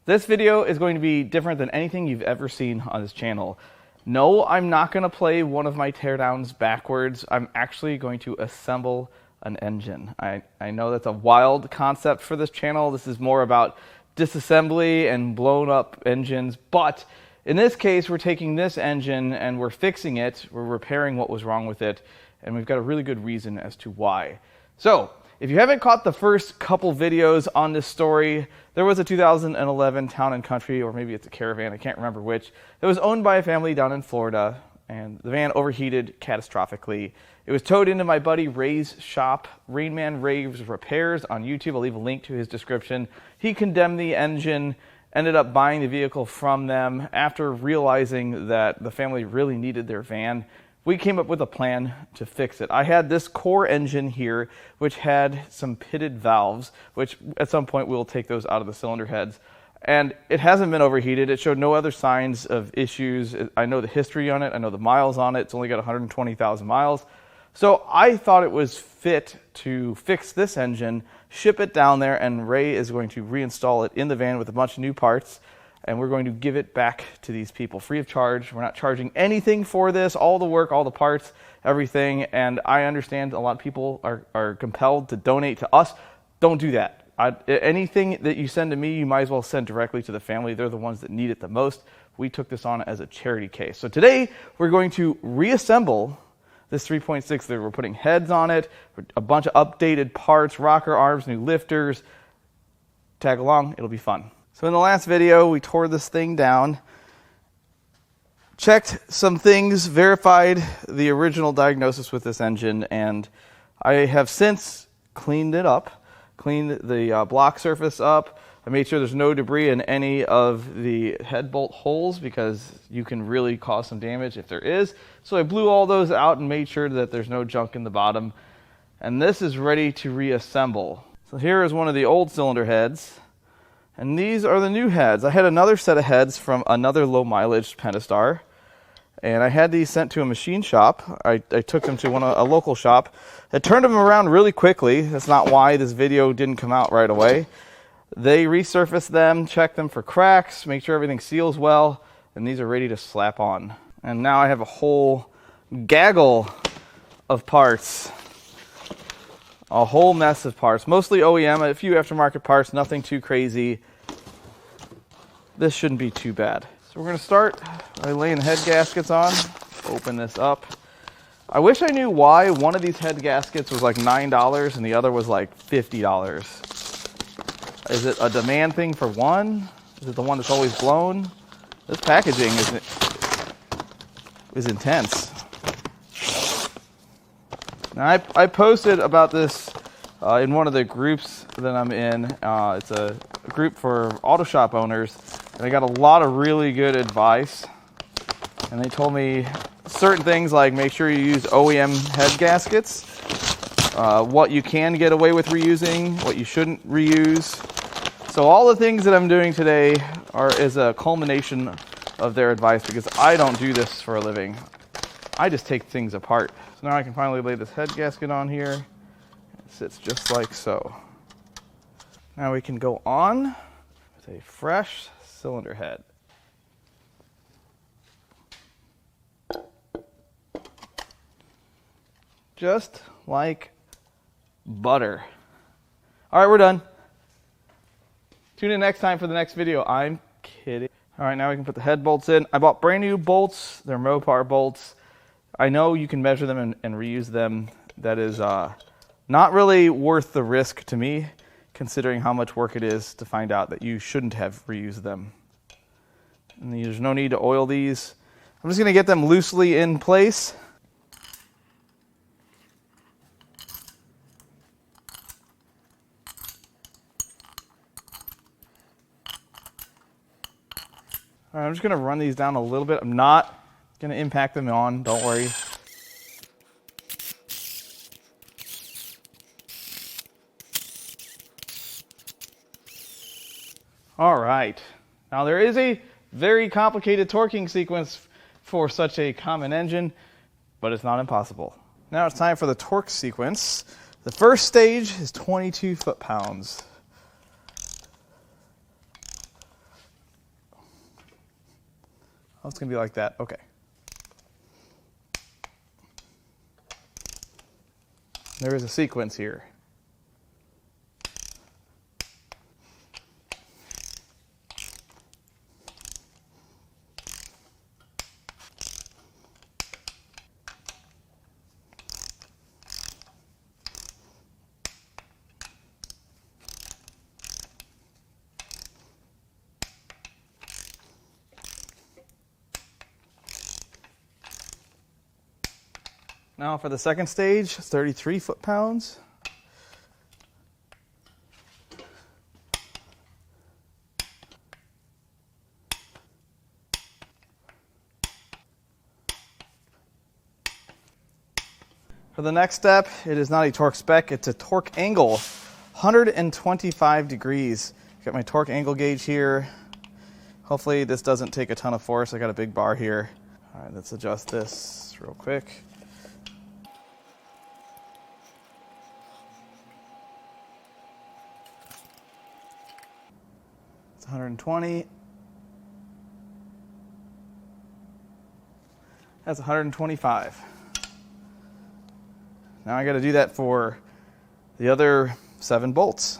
This video is going to be different than anything you've ever seen on this channel. No, I'm not going to play one of my teardowns backwards. I'm actually going to assemble an engine. I know that's a wild concept for this channel. This is more about disassembly and blown up engines, but in this case, we're taking this engine and we're fixing it. We're repairing what was wrong with it, and we've got a really good reason as to why. So, if you haven't caught the first couple videos on this story, there was a 2011 Town & Country, or maybe it's a Caravan, I can't remember which. It was owned by a family down in Florida, and the van overheated catastrophically. It was towed into my buddy Ray's shop, Rainman Ray's Repairs on YouTube. I'll leave a link to his description. He condemned the engine, ended up buying the vehicle from them after realizing that the family really needed their van. We came up with a plan to fix it. I had this core engine here, which had some pitted valves, which at some point we'll take those out of the cylinder heads. And it hasn't been overheated. It showed no other signs of issues. I know the history on it. I know the miles on it. It's only got 120,000 miles. So I thought it was fit to fix this engine, ship it down there, and Ray is going to reinstall it in the van with a bunch of new parts. And we're going to give it back to these people free of charge. We're not charging anything for this, all the work, all the parts, everything. And I understand a lot of people are compelled to donate to us. Don't do that. Anything that you send to me, you might as well send directly to the family. They're the ones that need it the most. We took this on as a charity case. So today, we're going to reassemble this 3.6 liter. We're putting heads on it, a bunch of updated parts, rocker arms, new lifters. Tag along, it'll be fun. So in the last video, we tore this thing down, checked some things, verified the original diagnosis with this engine, and I have since cleaned it up, cleaned the block surface up. I made sure there's no debris in any of the head bolt holes because you can really cause some damage if there is. So I blew all those out and made sure that there's no junk in the bottom. And this is ready to reassemble. So here is one of the old cylinder heads. And these are the new heads. I had another set of heads from another low mileage Pentastar, and I had these sent to a machine shop. I took them to a local shop. I turned them around really quickly. That's not why this video didn't come out right away. They resurfaced them, checked them for cracks, make sure everything seals well, and these are ready to slap on. And now I have a whole gaggle of parts. A whole mess of parts, mostly OEM, a few aftermarket parts, nothing too crazy. This shouldn't be too bad. So we're going to start by laying the head gaskets on. Open this up. I wish I knew why one of these head gaskets was like $9 and the other was like $50. Is it a demand thing for one? Is it the one that's always blown? This packaging is intense. Now, I posted about this in one of the groups that I'm in. It's a group for auto shop owners, and I got a lot of really good advice. And they told me certain things like make sure you use OEM head gaskets, what you can get away with reusing, what you shouldn't reuse. So all the things that I'm doing today is a culmination of their advice because I don't do this for a living. I just take things apart. So now I can finally lay this head gasket on here. It sits just like so. Now we can go on with a fresh cylinder head. Just like butter. All right, we're done. Tune in next time for the next video. I'm kidding. All right, now we can put the head bolts in. I bought brand new bolts. They're Mopar bolts. I know you can measure them and reuse them. That is not really worth the risk to me, considering how much work it is to find out that you shouldn't have reused them. And there's no need to oil these. I'm just going to get them loosely in place. All right, I'm just going to run these down a little bit. I'm not going to impact them on, don't worry. All right, now there is a very complicated torquing sequence for such a common engine, but it's not impossible. Now it's time for the torque sequence. The first stage is 22 foot-pounds. Oh, it's going to be like that. Okay. There is a sequence here. Now for the second stage, 33 foot-pounds. For the next step, it is not a torque spec, it's a torque angle, 125 degrees. Got my torque angle gauge here. Hopefully this doesn't take a ton of force. I got a big bar here. All right, let's adjust this real quick. It's 120. That's 125. Now I got to do that for the other 7 bolts.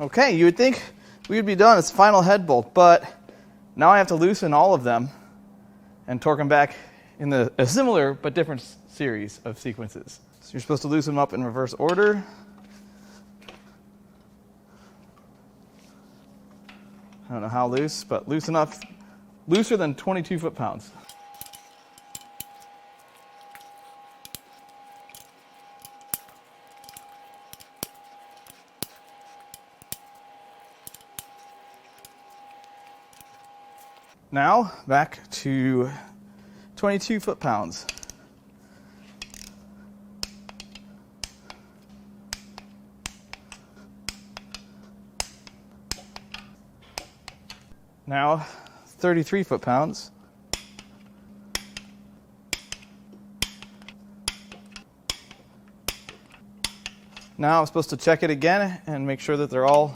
Okay, you would think we would be done. It's final head bolt, but now I have to loosen all of them and torque them back in a similar but different series of sequences. So you're supposed to loosen them up in reverse order. I don't know how loose, but loose enough, looser than 22 foot-pounds. Now, back to 22 foot-pounds. Now, 33 foot-pounds. Now I'm supposed to check it again and make sure that they're all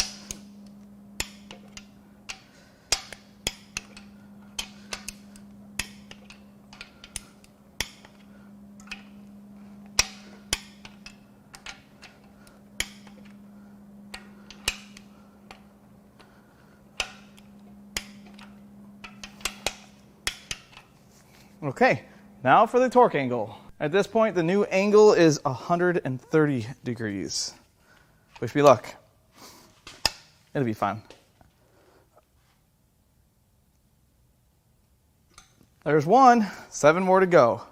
okay, now for the torque angle. At this point, the new angle is 130 degrees. Wish me luck. It'll be fun. There's one, 7 more to go.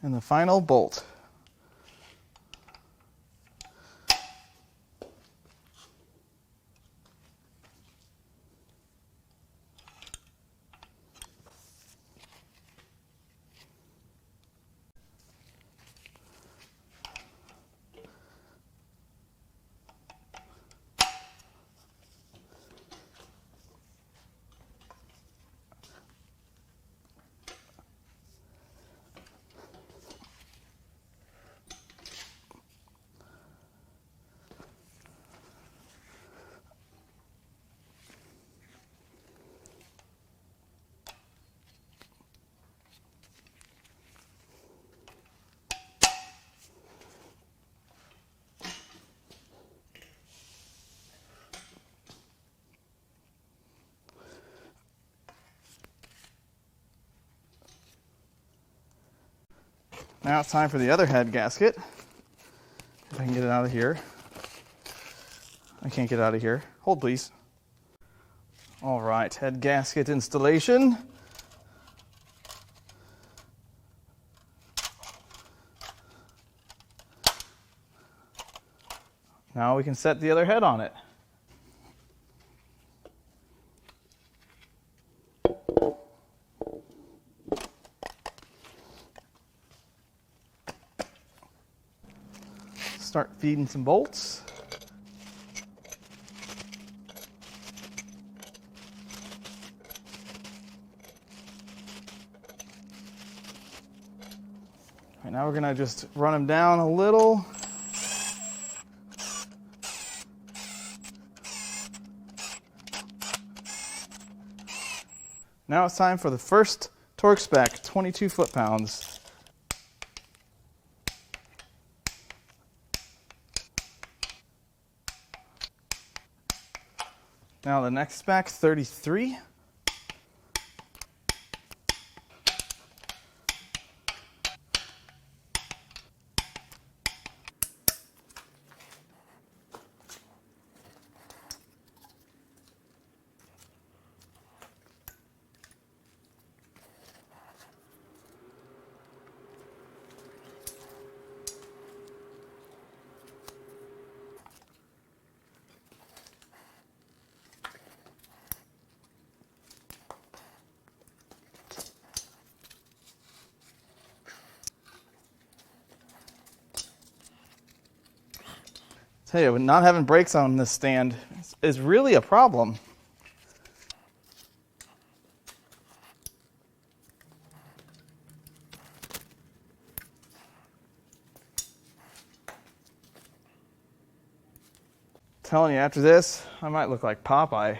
And the final bolt. Now it's time for the other head gasket. If I can get it out of here. I can't get it out of here. Hold, please. All right, head gasket installation. Now we can set the other head on it. Start feeding some bolts. Right, now we're going to just run them down a little. Now it's time for the first torque spec, 22 foot-pounds. Now the next spec, 33. Tell you, not having brakes on this stand is really a problem. Telling you, after this, I might look like Popeye.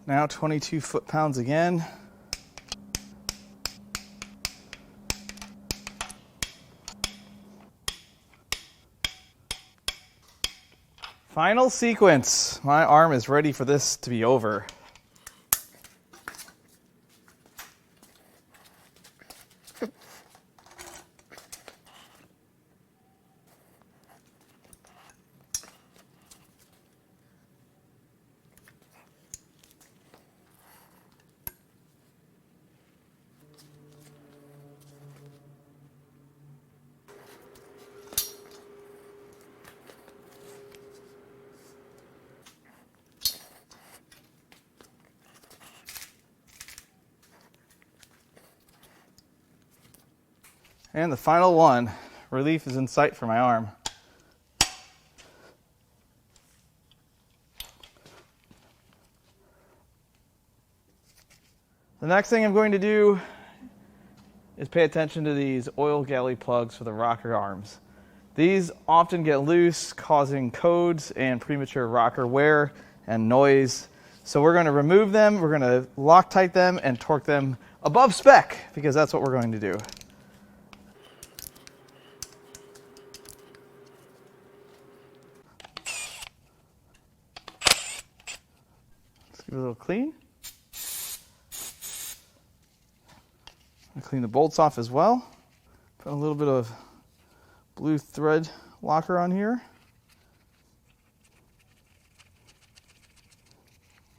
Now 22 foot-pounds again. Final sequence. My arm is ready for this to be over. And the final one. Relief is in sight for my arm. The next thing I'm going to do is pay attention to these oil galley plugs for the rocker arms. These often get loose, causing codes and premature rocker wear and noise. So we're going to remove them, we're going to Loctite them and torque them above spec, because that's what we're going to do. Give it a little clean. I clean the bolts off as well. Put a little bit of blue thread locker on here.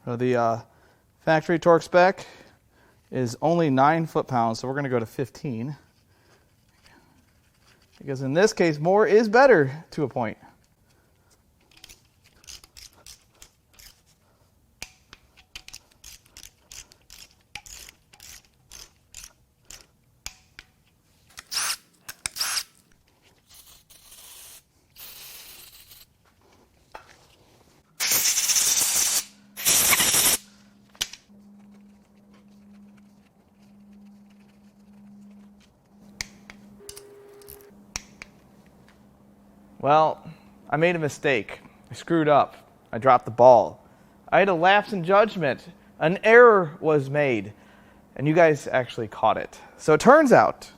So the factory torque spec is only 9 foot-pounds, so we're going to go to 15. Because in this case, more is better to a point. Well, I made a mistake. I screwed up. I dropped the ball. I had a lapse in judgment. An error was made, and you guys actually caught it. So it turns out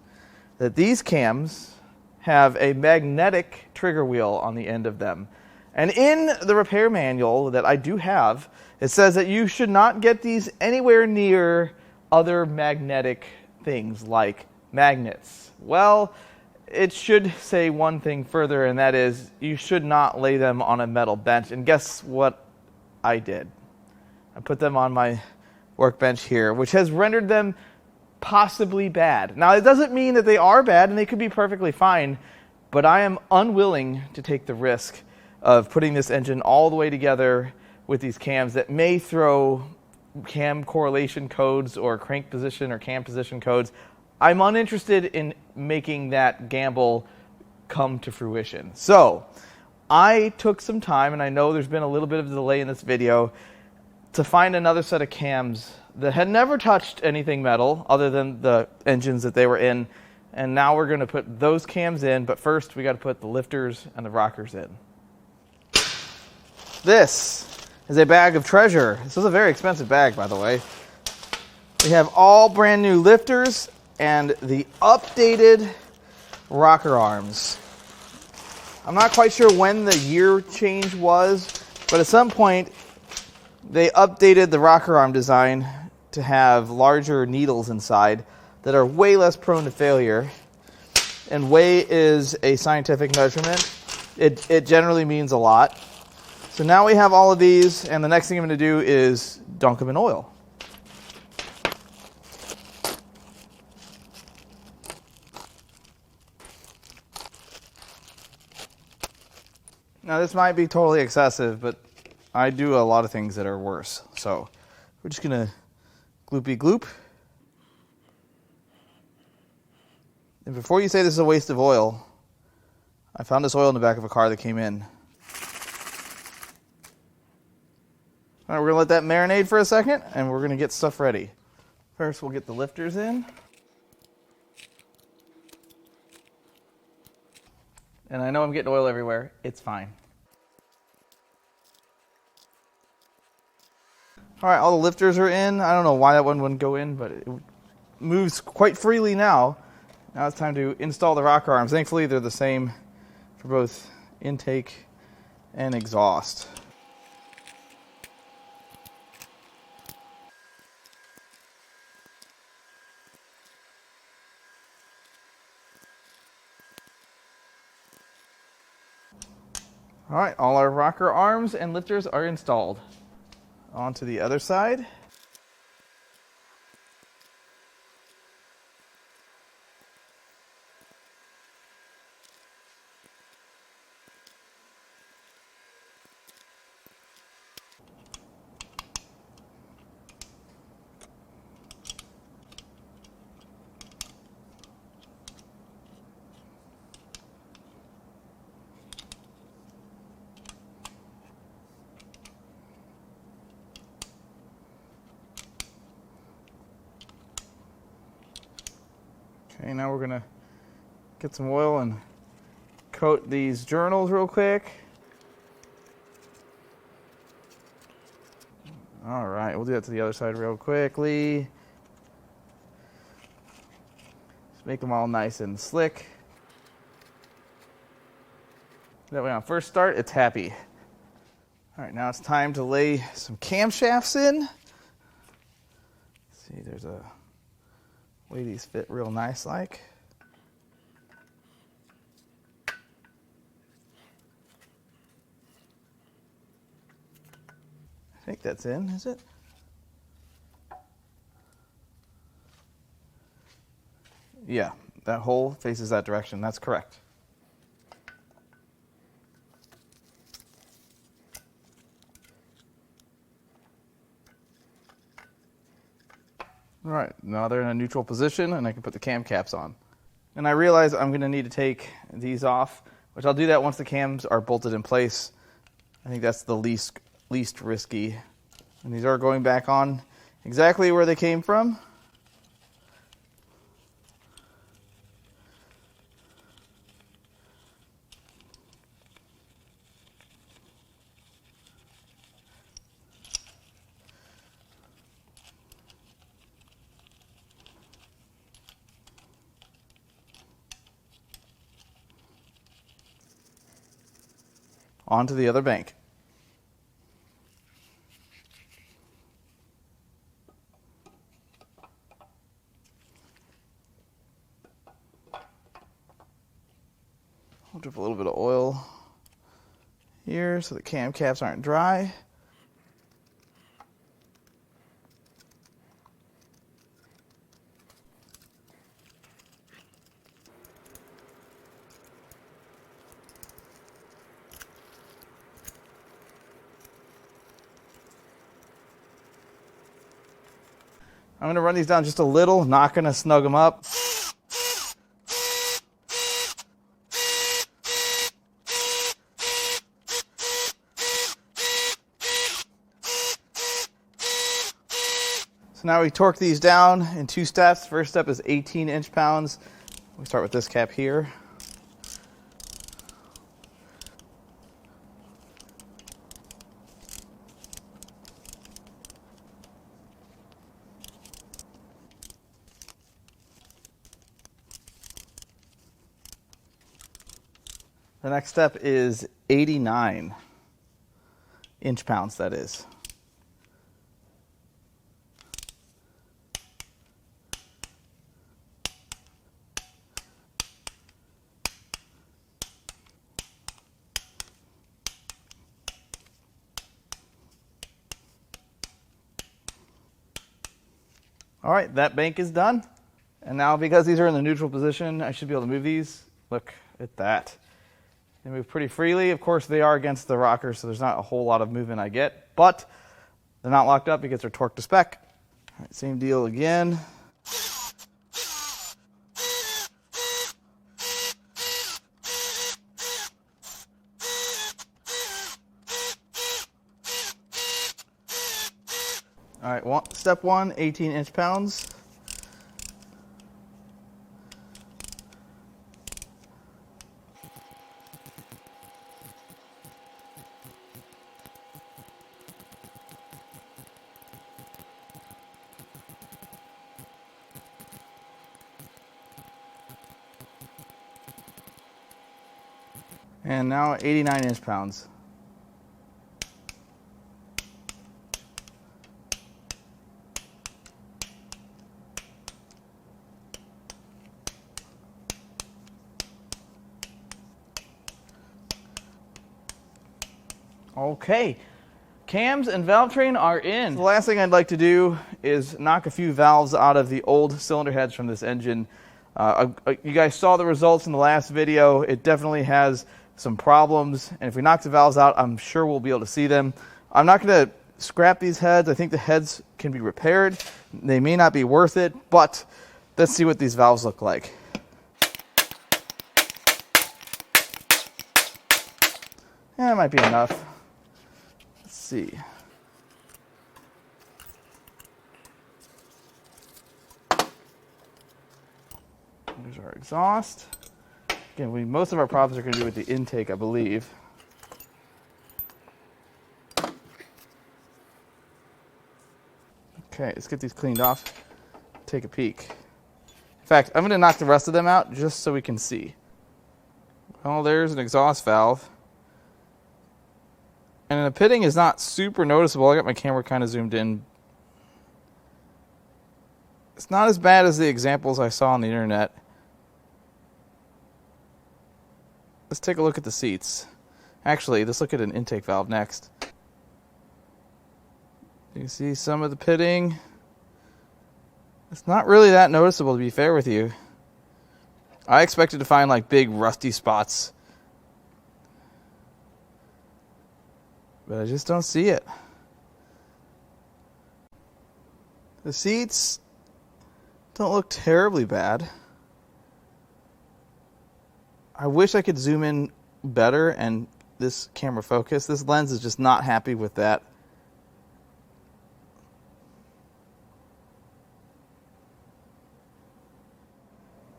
that these cams have a magnetic trigger wheel on the end of them. And in the repair manual that I do have, it says that you should not get these anywhere near other magnetic things like magnets. Well, it should say one thing further, and that is you should not lay them on a metal bench. And guess what I did? I put them on my workbench here, which has rendered them possibly bad. Now, it doesn't mean that they are bad, and they could be perfectly fine, but I am unwilling to take the risk of putting this engine all the way together with these cams that may throw cam correlation codes or crank position or cam position codes. I'm uninterested in making that gamble come to fruition. So I took some time, and I know there's been a little bit of a delay in this video, to find another set of cams that had never touched anything metal other than the engines that they were in. And now we're going to put those cams in, but first we got to put the lifters and the rockers in. This is a bag of treasure. This is a very expensive bag, by the way. We have all brand new lifters and the updated rocker arms. I'm not quite sure when the year change was, but at some point they updated the rocker arm design to have larger needles inside that are way less prone to failure. And weight is a scientific measurement. It generally means a lot. So now we have all of these, and the next thing I'm going to do is dunk them in oil. Now this might be totally excessive, but I do a lot of things that are worse. So we're just going to gloopy gloop. And before you say this is a waste of oil, I found this oil in the back of a car that came in. All right, we're going to let that marinate for a second, and we're going to get stuff ready. First, we'll get the lifters in. And I know I'm getting oil everywhere. It's fine. All right, all the lifters are in. I don't know why that one wouldn't go in, but it moves quite freely now. Now it's time to install the rocker arms. Thankfully, they're the same for both intake and exhaust. All right, all our rocker arms and lifters are installed. On to the other side. Okay, now we're going to get some oil and coat these journals real quick. All right, we'll do that to the other side real quickly. Just make them all nice and slick. That way on first start, it's happy. All right, now it's time to lay some camshafts in. Let's see, there's a way these fit real nice like. I think that's in, is it? Yeah, that hole faces that direction. That's correct. All right, now they're in a neutral position and I can put the cam caps on. And I realize I'm going to need to take these off, which I'll do that once the cams are bolted in place. I think that's the least risky. And these are going back on exactly where they came from. onto the other bank. I'll drip a little bit of oil here so the cam caps aren't dry. I'm going to run these down just a little, not going to snug them up. So now we torque these down in 2 steps. First step is 18 inch-pounds. We start with this cap here. The next step is 89 inch-pounds, that is. All right, that bank is done. And now because these are in the neutral position, I should be able to move these. Look at that. They move pretty freely. Of course, they are against the rocker, so there's not a whole lot of movement I get, but they're not locked up because they're torqued to spec. All right, same deal again. All right, step 1, 18 inch-pounds. And now 89 inch-pounds. Okay, cams and valve train are in. The last thing I'd like to do is knock a few valves out of the old cylinder heads from this engine. You guys saw the results in the last video. It definitely has some problems, and if we knock the valves out, I'm sure we'll be able to see them. I'm not going to scrap these heads. I think the heads can be repaired. They may not be worth it, but let's see what these valves look like. Yeah, that might be enough. Let's see. There's our exhaust. Again, most of our problems are going to be with the intake, I believe. Okay, let's get these cleaned off. Take a peek. In fact, I'm going to knock the rest of them out just so we can see. Well, there's an exhaust valve. And the pitting is not super noticeable. I got my camera kind of zoomed in. It's not as bad as the examples I saw on the internet. Let's take a look at the seats. Actually, let's look at an intake valve next. You can see some of the pitting. It's not really that noticeable, to be fair with you. I expected to find like big rusty spots, but I just don't see it. The seats don't look terribly bad. I wish I could zoom in better and this camera focus. This lens is just not happy with that.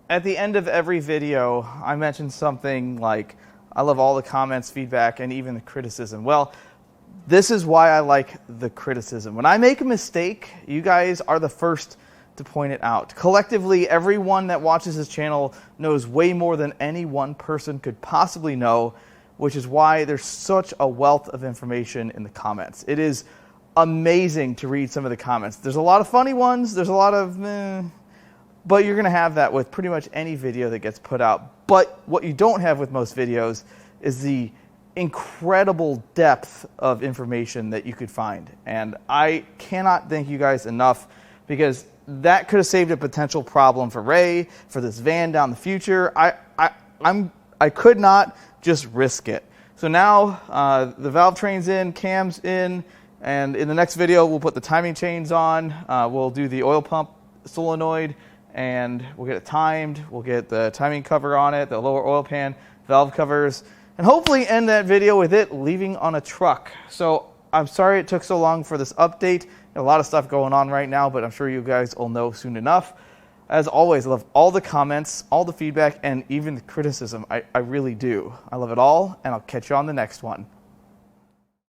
At the end of every video, I mention something like, I love all the comments, feedback, and even the criticism. Well, this is why I like the criticism. When I make a mistake, you guys are the first to point it out. Collectively, everyone that watches this channel knows way more than any one person could possibly know. which is why there's such a wealth of information in the comments. It is amazing to read some of the comments. There's a lot of funny ones, there's a lot of but you're going to have that with pretty much any video that gets put out. But what you don't have with most videos is the incredible depth of information that you could find. And I cannot thank you guys enough, because that could have saved a potential problem for Ray, for this van down the future. I could not just risk it. So now the valve train's in, cam's in, and in the next video we'll put the timing chains on. We'll do the oil pump solenoid, and we'll get it timed. We'll get the timing cover on it, the lower oil pan, valve covers, and hopefully end that video with it leaving on a truck. So I'm sorry it took so long for this update. A lot of stuff going on right now, but I'm sure you guys will know soon enough. As always, I love all the comments, all the feedback, and even the criticism. I really do. I love it all, and I'll catch you on the next one.